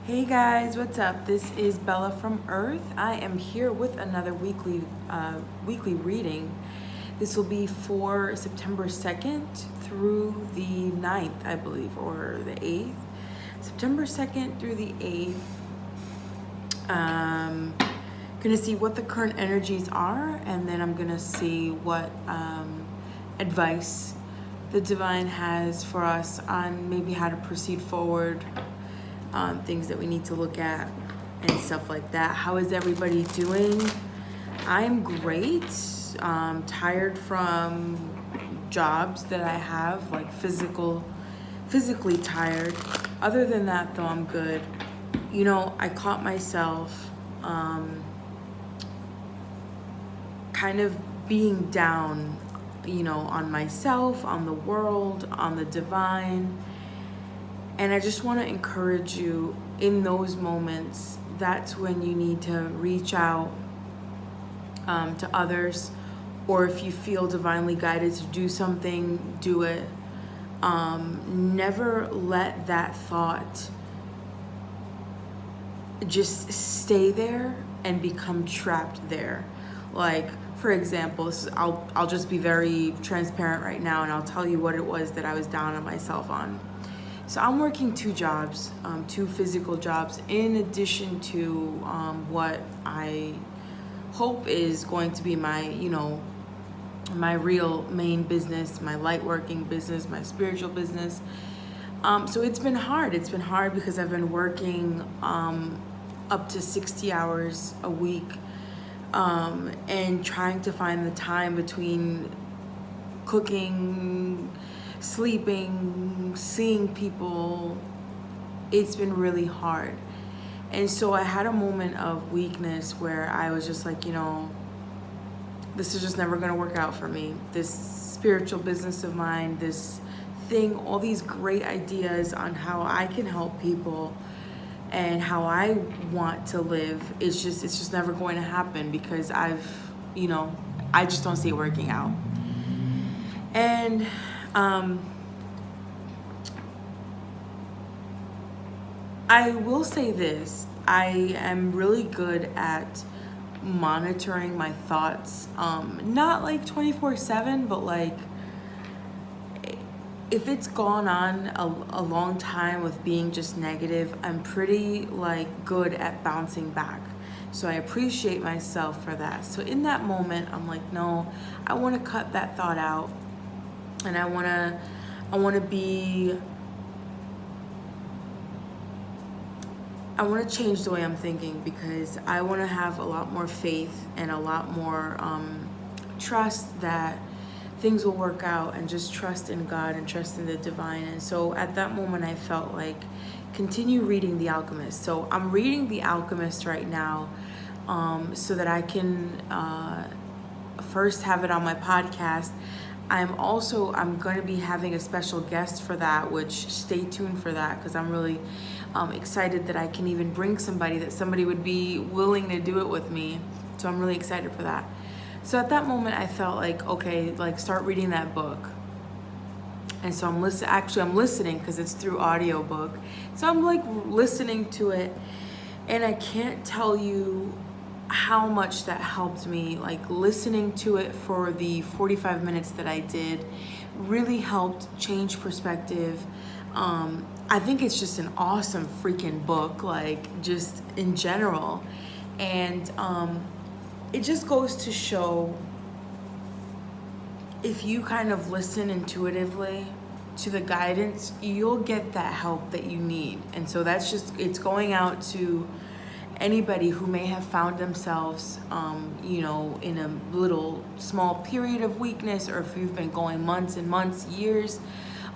Hey guys, what's up? This is Bella from Earth. I am here with another weekly reading. This will be for September 2nd through the 9th, I believe, or the 8th. September 2nd through the 8th. Gonna see what the current energies are, and then I'm gonna see what advice the divine has for us on maybe how to proceed forward. Things that we need to look at and stuff like that. How is everybody doing? I'm great. Tired from jobs that I have, like physically tired. Other than that, though, I'm good. You know, I caught myself kind of being down, you know, on myself, on the world, on the divine. And I just want to encourage you in those moments. That's when you need to reach out to others, or if you feel divinely guided to do something, do it. Never let that thought just stay there and become trapped there. Like, for example, I'll just be very transparent right now, and I'll tell you what it was that I was down on myself on. So I'm working two jobs, two physical jobs, in addition to what I hope is going to be my, you know, my real main business, my light working business, my spiritual business. So it's been hard. It's been hard because I've been working up to 60 hours a week and trying to find the time between cooking, sleeping, seeing people. It's been really hard. And so I had a moment of weakness where I was just like, you know, this is just never going to work out for me. This spiritual business of mine, this thing, all these great ideas on how I can help people and how I want to live, it's just never going to happen because I just don't see it working out. And I will say this, I am really good at monitoring my thoughts, not like 24/7, but like if it's gone on a long time with being just negative, I'm pretty like good at bouncing back. So I appreciate myself for that. So in that moment, I'm like, no, I want to cut that thought out, and I want to change the way I'm thinking, because I want to have a lot more faith and a lot more trust that things will work out, and just trust in God and trust in the divine. And so at that moment, I felt like continue reading The Alchemist. So I'm reading The Alchemist right now so that I can first have it on my podcast. I'm going to be having a special guest for that, which stay tuned for that, because I'm really excited that I can even bring somebody, that somebody would be willing to do it with me. So I'm really excited for that. So at that moment, I felt like, okay, like start reading that book. And so I'm listening because it's through audiobook. So I'm like listening to it, and I can't tell you how much that helped me. Like listening to it for the 45 minutes that I did really helped change perspective. I think it's just an awesome freaking book, like just in general. And it just goes to show, if you kind of listen intuitively to the guidance, you'll get that help that you need. And so it's going out to anybody who may have found themselves, you know, in a little small period of weakness, or if you've been going months and months, years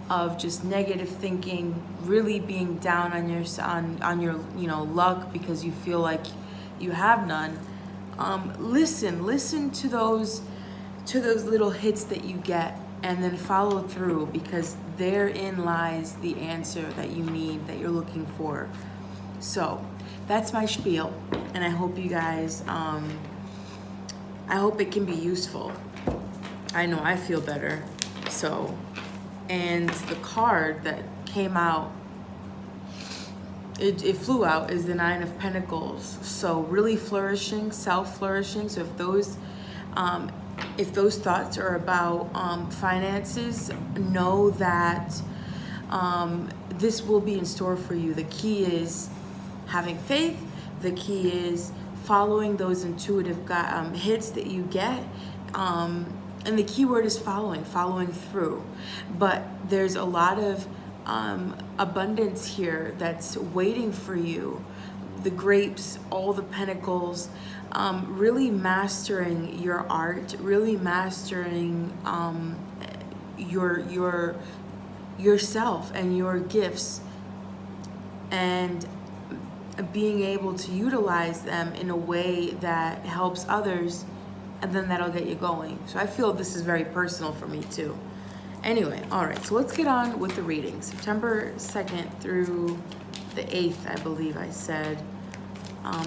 of just negative thinking, really being down on your you know, luck because you feel like you have none. Listen to those little hits that you get, and then follow through, because therein lies the answer that you need, that you're looking for. So that's my spiel, and I hope you guys, I hope it can be useful. I know I feel better. So, and the card that came out it flew out, is the Nine of Pentacles. So really flourishing, self-flourishing. So if those thoughts are about finances, know that this will be in store for you. The key is having faith. The key is following those intuitive hits that you get. And the key word is following through. But there's a lot of abundance here that's waiting for you. The grapes, all the pentacles, really mastering your art, really mastering yourself and your gifts, and being able to utilize them in a way that helps others, and then that'll get you going. So I feel this is very personal for me too. Anyway, all right, so let's get on with the reading. September 2nd through the 8th, I believe I said.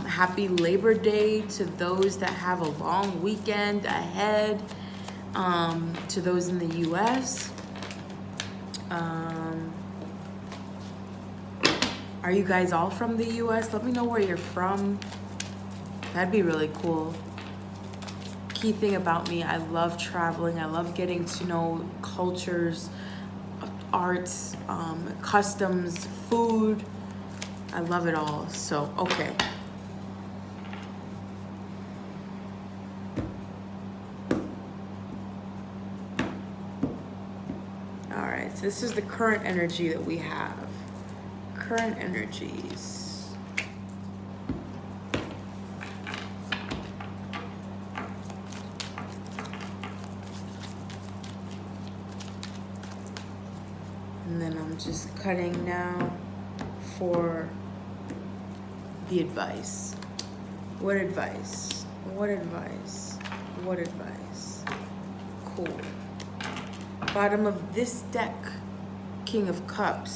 Happy Labor Day to those that have a long weekend ahead, to those in the US. Are you guys all from the US? Let me know where you're from. That'd be really cool. Key thing about me, I love traveling. I love getting to know cultures, arts, customs, food. I love it all. So, okay. All right, so this is the current energy that we have. Current energies. And then I'm just cutting now for the advice. What advice? What advice? What advice? Cool. Bottom of this deck, King of Cups.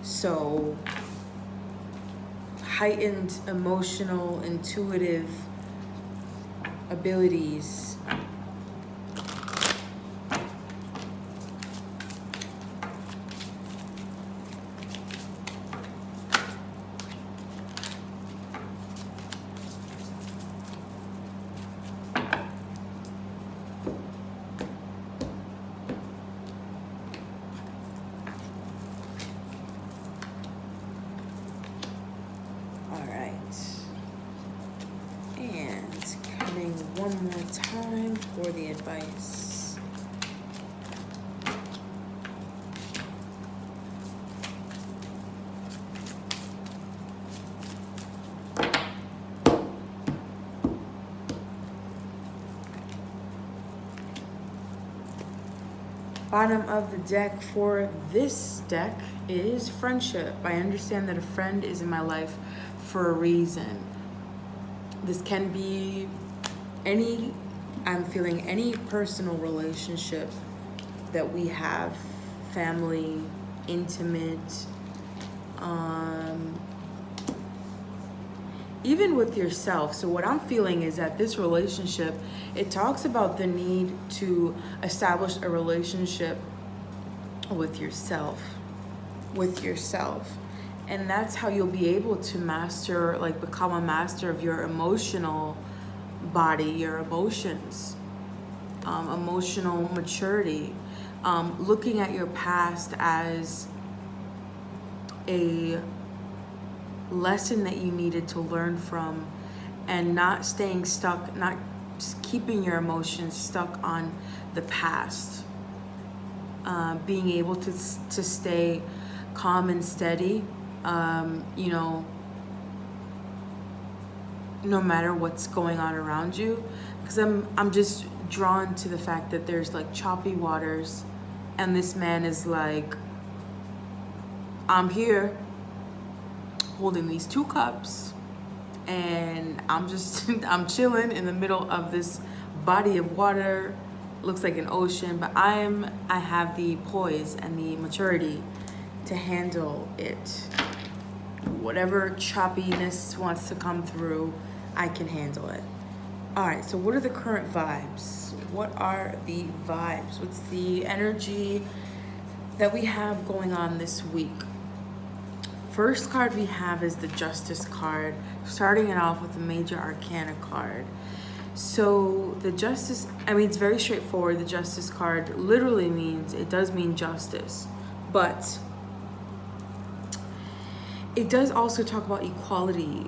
So, heightened emotional, intuitive abilities. One more time for the advice. Bottom of the deck for this deck is friendship. I understand that a friend is in my life for a reason. This can be I'm feeling any personal relationship that we have, family, intimate, even with yourself. So what I'm feeling is that this relationship, it talks about the need to establish a relationship with yourself. And that's how you'll be able to master, like become a master of your emotional body, your emotions, emotional maturity, looking at your past as a lesson that you needed to learn from, and not staying stuck, not keeping your emotions stuck on the past, being able to stay calm and steady, no matter what's going on around you, because I'm just drawn to the fact that there's like choppy waters, and this man is like, I'm here holding these 2 cups, and I'm chilling in the middle of this body of water. Looks like an ocean, but I have the poise and the maturity to handle it. Whatever choppiness wants to come through, I can handle it. All right, so what are the current vibes? What are the vibes? What's the energy that we have going on this week first card we have is the Justice card, starting it off with the Major Arcana card. So the Justice, I mean, it's very straightforward. The Justice card literally means, it does mean justice, but it does also talk about equality,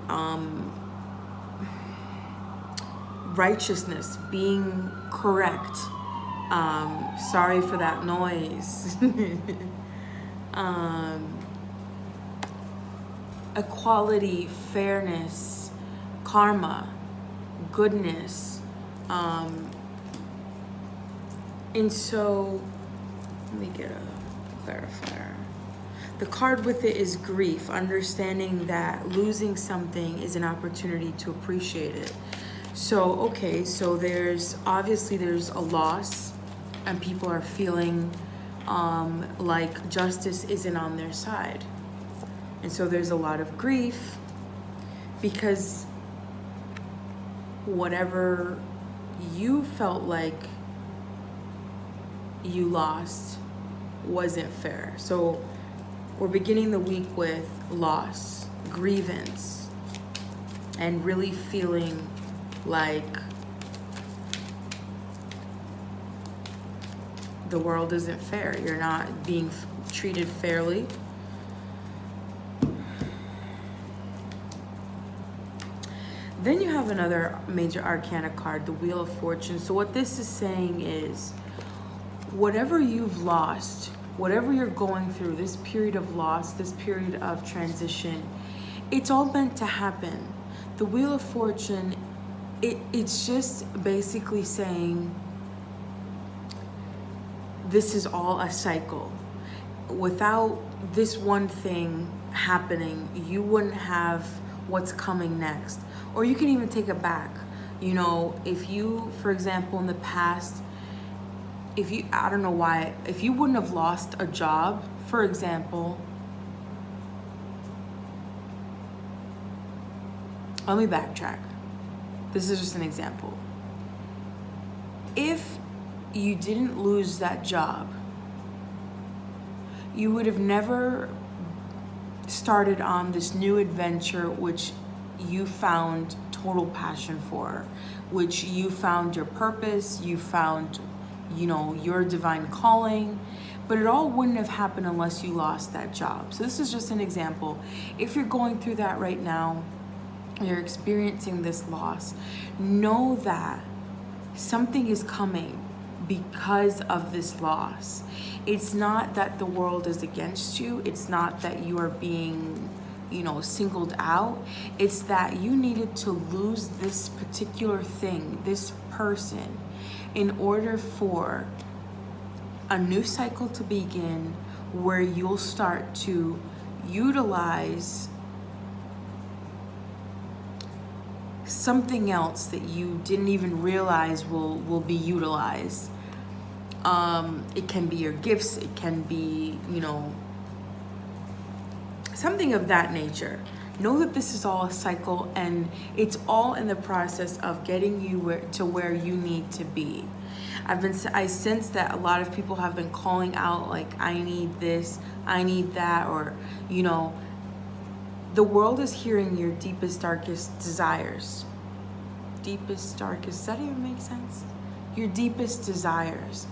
righteousness, being correct. Sorry for that noise. Equality, fairness, karma, goodness. And so, let me get a clarifier. The card with it is grief, understanding that losing something is an opportunity to appreciate it. So, okay, so there's a loss, and people are feeling like justice isn't on their side. And so there's a lot of grief because whatever you felt like you lost wasn't fair. So we're beginning the week with loss, grievance, and really feeling like the world isn't fair. You're not being treated fairly. Then you have another Major Arcana card, the Wheel of Fortune. So what this is saying is, whatever you've lost, whatever you're going through, this period of loss, this period of transition, it's all meant to happen. The Wheel of Fortune, it's just basically saying this is all a cycle. Without this one thing happening, you wouldn't have what's coming next. Or you can even take it back. You know, if you, for example, in the past, I don't know why, if you wouldn't have lost a job, for example, let me backtrack. This is just an example. If you didn't lose that job, you would have never started on this new adventure, which you found total passion for, which you found your purpose, you found, you know, your divine calling, but it all wouldn't have happened unless you lost that job. So this is just an example. If you're going through that right now, you're experiencing this loss, know that something is coming because of this loss. It's not that the world is against you. It's not that you are being, you know, singled out. It's that you needed to lose this particular thing, this person, in order for a new cycle to begin where you'll start to utilize something else that you didn't even realize will be utilized. It can be your gifts, it can be, you know, something of that nature. Know that this is all a cycle, and it's all in the process of getting you to where you need to be. I sense that a lot of people have been calling out, like, I need this, I need that, or, you know, the world is hearing your deepest, darkest desires. Deepest, darkest, does that even make sense? Your deepest desires.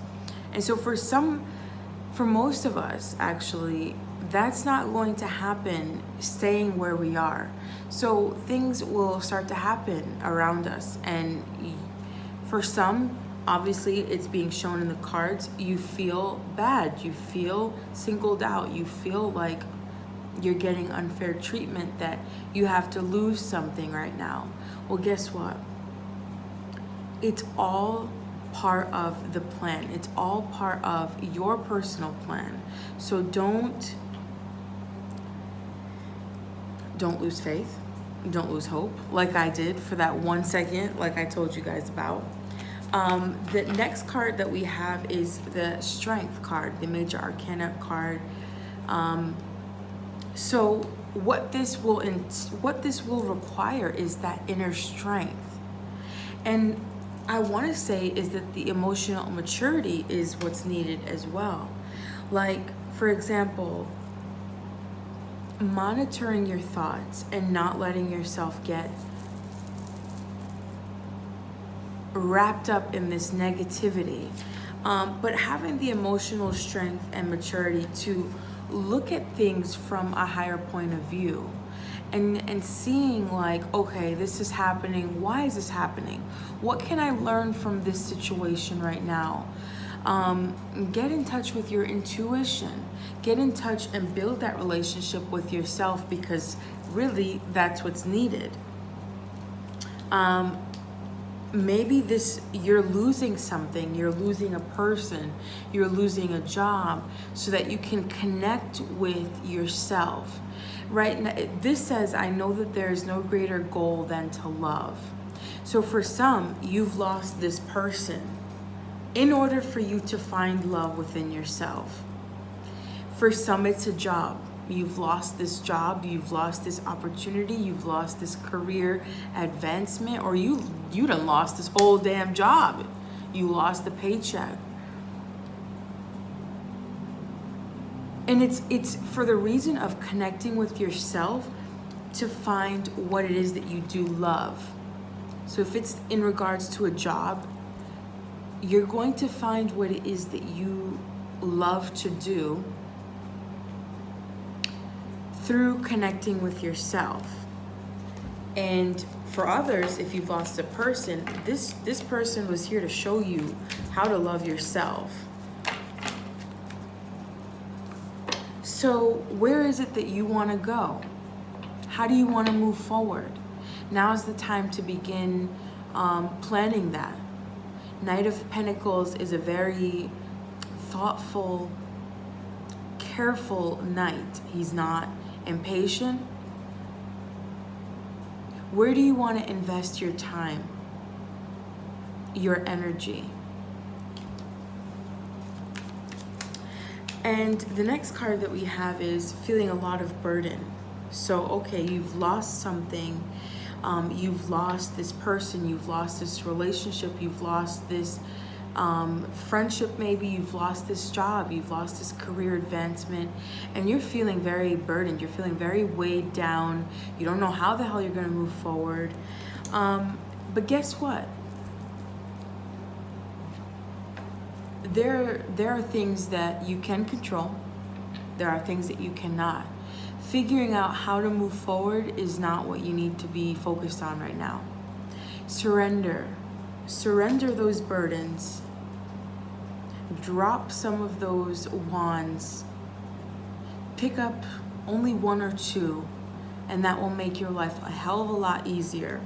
And so for most of us, actually, that's not going to happen staying where we are. So things will start to happen around us. And for some, obviously, it's being shown in the cards. You feel bad. You feel singled out. You feel like you're getting unfair treatment, that you have to lose something right now. Well, guess what? It's all part of the plan. It's all part of your personal plan. So don't lose faith. Don't lose hope, like I did for that 1 second, like I told you guys about. The next card that we have is the Strength card, the Major Arcana card. So what this will require is that inner strength. And I want to say is that the emotional maturity is what's needed as well. Like, for example, monitoring your thoughts and not letting yourself get wrapped up in this negativity, but having the emotional strength and maturity to look at things from a higher point of view, and seeing like, okay, this is happening. Why is this happening? What can I learn from this situation right now? Get in touch with your intuition. Get in touch and build that relationship with yourself, because really that's what's needed. Maybe you're losing something, you're losing a person, you're losing a job, so that you can connect with yourself. Right now, this says, I know that there is no greater goal than to love. So for some, you've lost this person in order for you to find love within yourself. For some, it's a job. You've lost this job, you've lost this opportunity, you've lost this career advancement, or you done lost this whole damn job. You lost the paycheck. And it's for the reason of connecting with yourself to find what it is that you do love. So if it's in regards to a job, you're going to find what it is that you love to do through connecting with yourself. And for others, if you've lost a person, this person was here to show you how to love yourself. So where is it that you want to go? How do you want to move forward? Now's the time to begin planning that. Knight of Pentacles is a very thoughtful, careful knight. He's not impatient. Where do you want to invest your time, your energy? And the next card that we have is feeling a lot of burden. So, okay, you've lost something. You've lost this person. You've lost this relationship. You've lost this friendship maybe. You've lost this job. You've lost this career advancement. And you're feeling very burdened. You're feeling very weighed down. You don't know how the hell you're going to move forward. But guess what? There are things that you can control. There are things that you cannot. Figuring out how to move forward is not what you need to be focused on right now. Surrender. Surrender those burdens. Drop some of those wands. Pick up only one or two, and that will make your life a hell of a lot easier.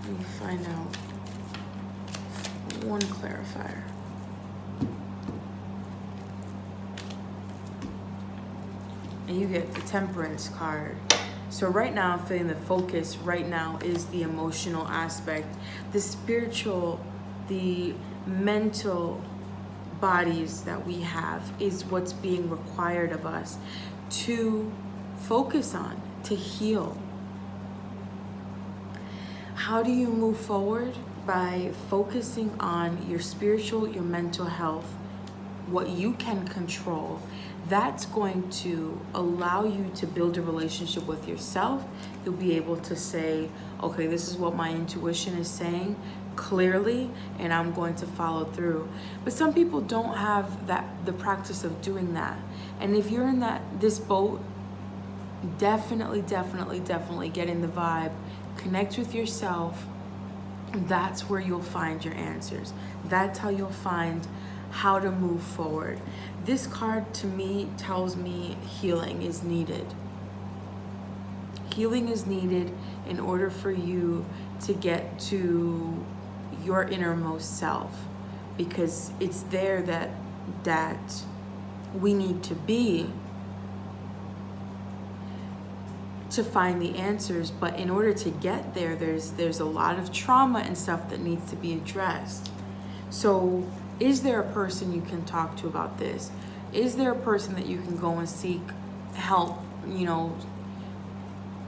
Let me find out one clarifier. And you get the Temperance card. So right now, I'm feeling the focus right now is the emotional aspect. The spiritual, the mental bodies that we have is what's being required of us to focus on, to heal. How do you move forward? By focusing on your spiritual, your mental health, what you can control. That's going to allow you to build a relationship with yourself. You'll be able to say, okay, this is what my intuition is saying clearly, and I'm going to follow through. But some people don't have the practice of doing that. And if you're in this boat, definitely get in the vibe. Connect with yourself. That's where you'll find your answers. That's how you'll find how to move forward. This card to me tells me healing is needed. Healing is needed in order for you to get to your innermost self, because it's there that we need to be to find the answers. But in order to get there, there's a lot of trauma and stuff that needs to be addressed. So is there a person you can talk to about this? Is there a person that you can go and seek help? You know,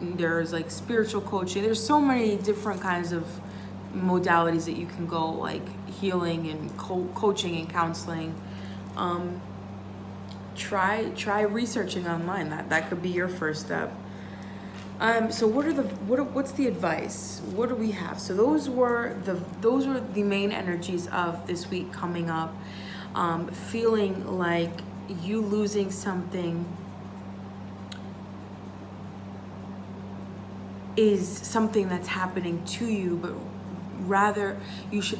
there's like spiritual coaching. There's so many different kinds of modalities that you can go, like healing and coaching and counseling. try researching online. That could be your first step. So what's the advice? What do we have? So those were the main energies of this week coming up. Feeling like you losing something is something that's happening to you, but rather you should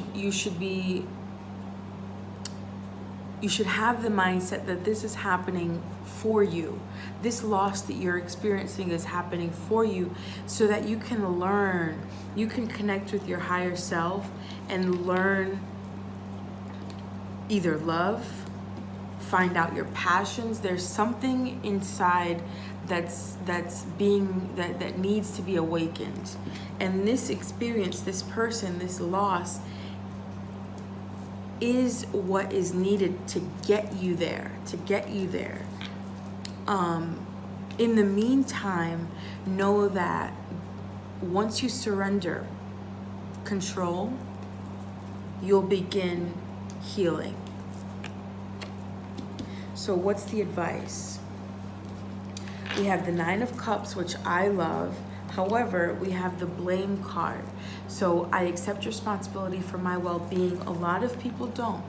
have the mindset that this is happening for you. This loss that you're experiencing is happening for you so that you can learn, you can connect with your higher self and learn, either love, find out your passions. There's something inside that needs to be awakened. And this experience, this person, this loss is what is needed to get you there, in the meantime, know that once you surrender control, you'll begin healing. So what's the advice? We have the 9 of Cups, which I love. However, we have the blame card. So I accept responsibility for my well-being. A lot of people don't.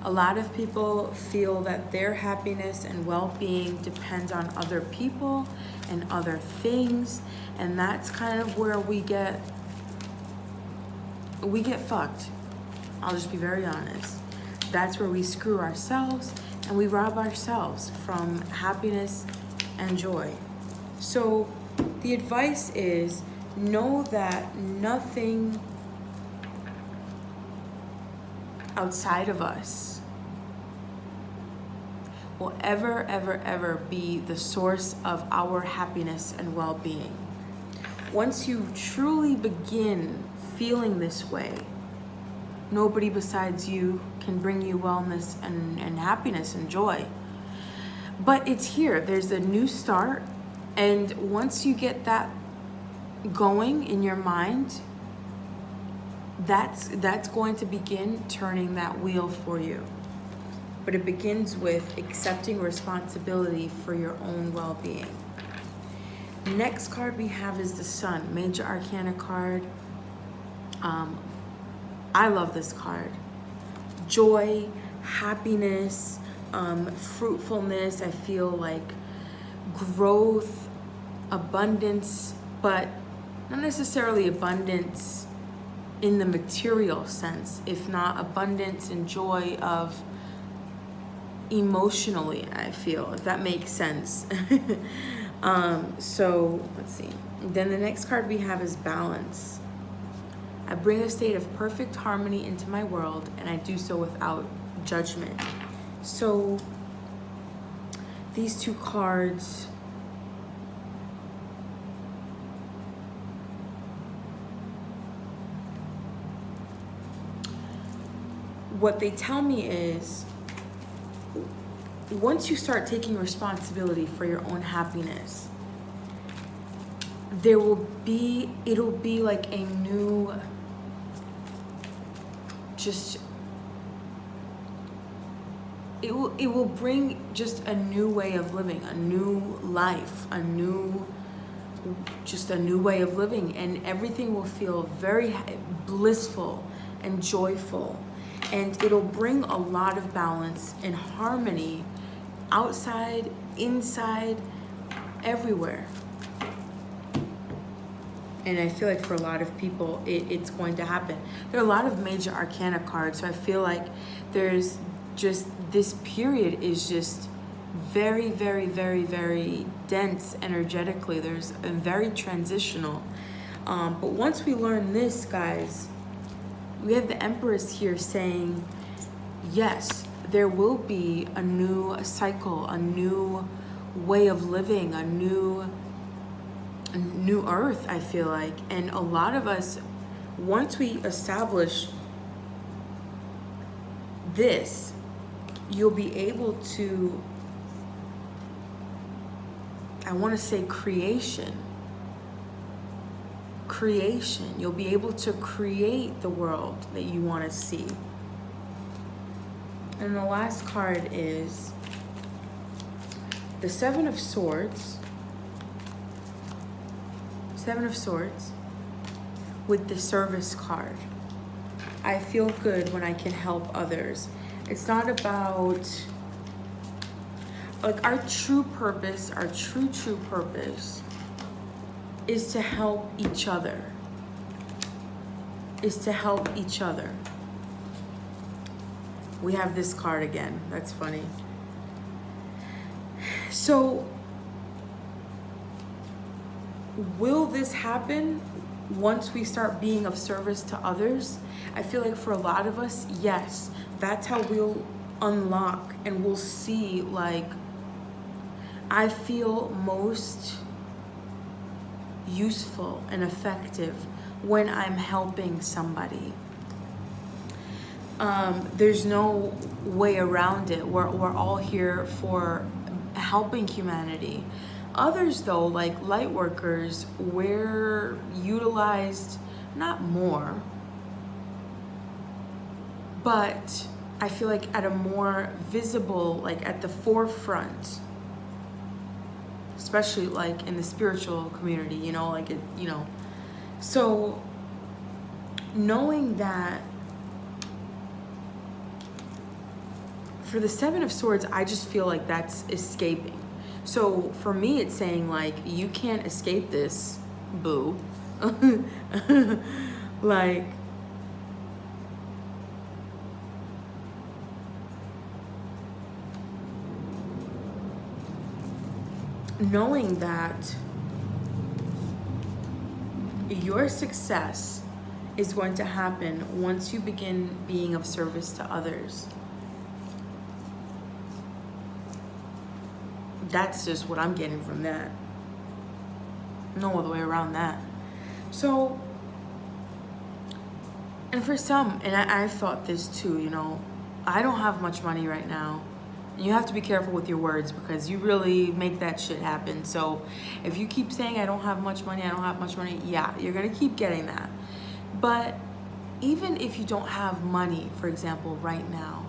A lot of people feel that their happiness and well-being depends on other people and other things. And that's kind of where we get fucked. I'll just be very honest. That's where we screw ourselves and we rob ourselves from happiness and joy. So the advice is, know that nothing outside of us will ever be the source of our happiness and well-being. Once you truly begin feeling this way, nobody besides you can bring you wellness and happiness and joy. But it's here. There's a new start. And once you get that going in your mind, that's going to begin turning that wheel for you. But it begins with accepting responsibility for your own well-being. Next card we have is the Sun, Major Arcana card. I love this card. Joy, happiness, fruitfulness. I feel like growth, abundance, but not necessarily abundance in the material sense, if not abundance and joy of emotionally, I feel, if that makes sense. So let's see. Then the next card we have is Balance. I bring a state of perfect harmony into my world, and I do so without judgment. So these two cards, what they tell me is, once you start taking responsibility for your own happiness, it'll be like a new, it will bring just a new way of living, a new life, a new way of living, and everything will feel very blissful and joyful, and it'll bring a lot of balance and harmony outside, inside, everywhere. And I feel like for a lot of people, it's going to happen. There are a lot of Major Arcana cards, so I feel like there's just, this period is just very, very, very, very dense energetically. There's a very transitional. But once we learn this, guys, we have the Empress here saying, yes, there will be a new cycle, a new way of living, a new earth, I feel like. And a lot of us, once we establish this, you'll be able to, I want to say creation. You'll be able to create the world that you want to see. And the last card is the Seven of Swords. Seven of Swords with the Service card. I feel good when I can help others. It's not about, like, our true purpose, our true purpose is to help each other. Is to help each other. We have this card again. That's funny. So, will this happen once we start being of service to others? I feel like for a lot of us, yes. That's how we'll unlock and we'll see, like, I feel most useful and effective when I'm helping somebody. There's no way around it. We're all here for helping humanity. Others, though, like light workers, we're utilized not more, but I feel like at a more visible, like at the forefront, especially like in the spiritual community, you know, like it, you know. So knowing that for the Seven of Swords, I just feel like that's escaping. So for me, it's saying like, you can't escape this, boo. Like, knowing that your success is going to happen once you begin being of service to others. That's just what I'm getting from that. No other way around that. So, and for some, and I've thought this too, you know, I don't have much money right now. You have to be careful with your words because you really make that shit happen. So if you keep saying I don't have much money, yeah, you're gonna keep getting that. But even if you don't have money, for example, right now,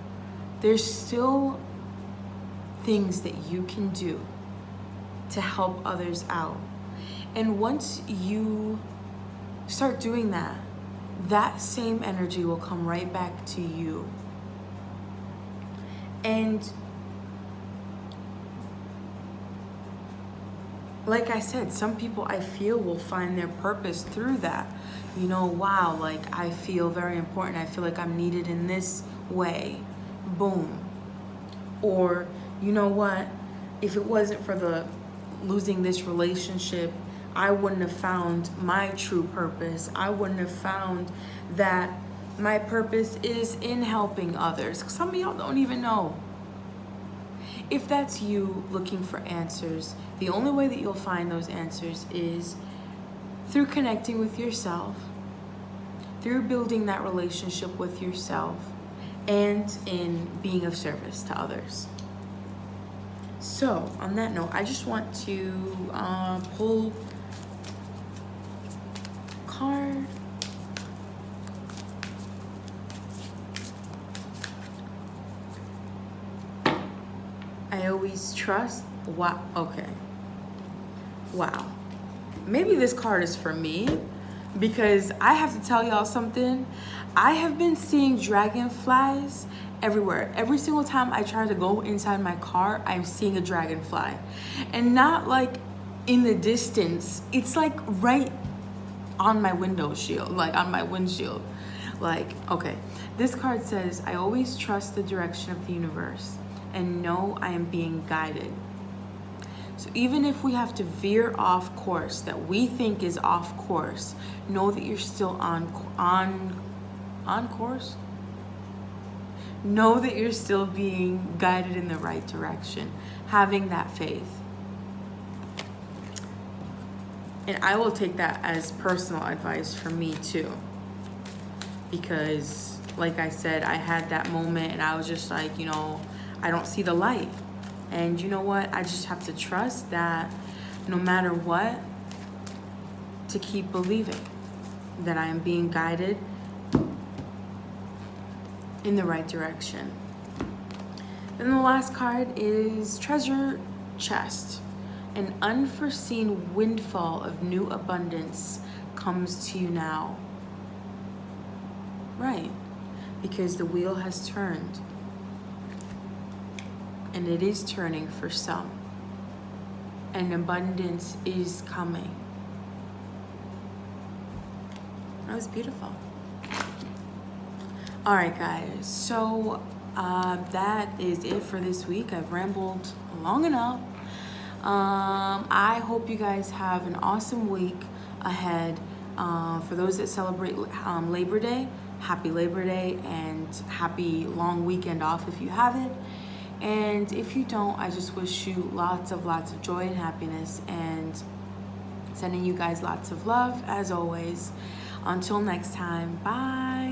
there's still things that you can do to help others out. And once you start doing that, that same energy will come right back to you. And like I said, some people I feel will find their purpose through that. You know, wow, like I feel very important. I feel like I'm needed in this way. Boom. Or, you know what? If it wasn't for the losing this relationship, I wouldn't have found my true purpose. I wouldn't have found that my purpose is in helping others. Some of y'all don't even know. If that's you looking for answers, the only way that you'll find those answers is through connecting with yourself, through building that relationship with yourself, and in being of service to others. So, on that note, I just want to pull card. I always trust. Wow. Okay. Wow. Maybe this card is for me because I have to tell y'all something. I have been seeing dragonflies everywhere. Every single time I try to go inside my car, I'm seeing a dragonfly. And not like in the distance. It's like right on my window shield, like on my windshield. Like, okay. This card says, I always trust the direction of the universe and know I am being guided. So even if we have to veer off course that we think is off course, know that you're still on course. Know that you're still being guided in the right direction, having that faith. And I will take that as personal advice for me too. Because like I said, I had that moment and I was just like, you know, I don't see the light. And you know what? I just have to trust that no matter what, to keep believing that I am being guided in the right direction. Then the last card is Treasure Chest. An unforeseen windfall of new abundance comes to you now. Right, because the wheel has turned. And it is turning for some. And abundance is coming. That was beautiful. All right, guys. So that is it for this week. I've rambled long enough. I hope you guys have an awesome week ahead. For those that celebrate Labor Day, happy Labor Day and happy long weekend off if you have it. And if you don't, I just wish you lots of joy and happiness, and sending you guys lots of love as always. Until next time, bye.